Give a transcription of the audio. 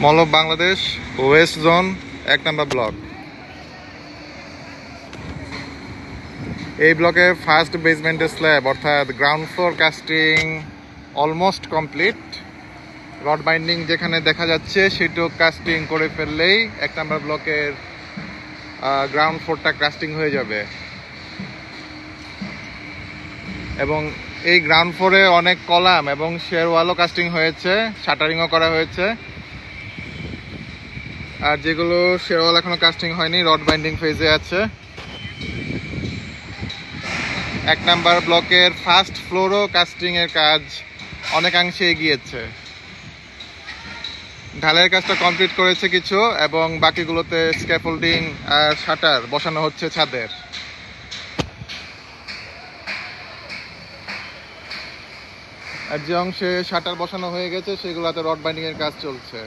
Mall of Bangladesh West zone 1 number block. এই ব্লকে first বেসমেন্টের slab অর্থাৎ ground floor casting almost complete. Rod binding যেখানে দেখা যাচ্ছে সেটুক কাস্টিং করে ফেললেই 1 নম্বর ব্লকের গ্রাউন্ড ফ্লোরটা কাস্টিং হয়ে যাবে। এবং এই গ্রাউন্ড ফ্লোরে অনেক কলাম এবং শেয়ারওয়ালও কাস্টিং হয়েছে, শাটারিংও করা হয়েছে। আর যেগুলো শেয়ারওয়াল এখনো কাস্টিং হয়নি, রড বাইন্ডিং ফেজে আছে। 1 নম্বর ব্লকের ফার্স্ট ফ্লোরও কাস্টিং এর কাজ অনেকাংশে এগিয়েছে। ঢালাইয়ের কাজটা কমপ্লিট করেছে কিছু, এবং বাকিগুলোতে স্ক্যাফোল্ডিং আর শাটার বসানো হচ্ছে ছাদের। আর যে অংশে শাটার বসানো হয়ে গেছে সেগুলোতে রড বাইন্ডিং এর কাজ চলছে।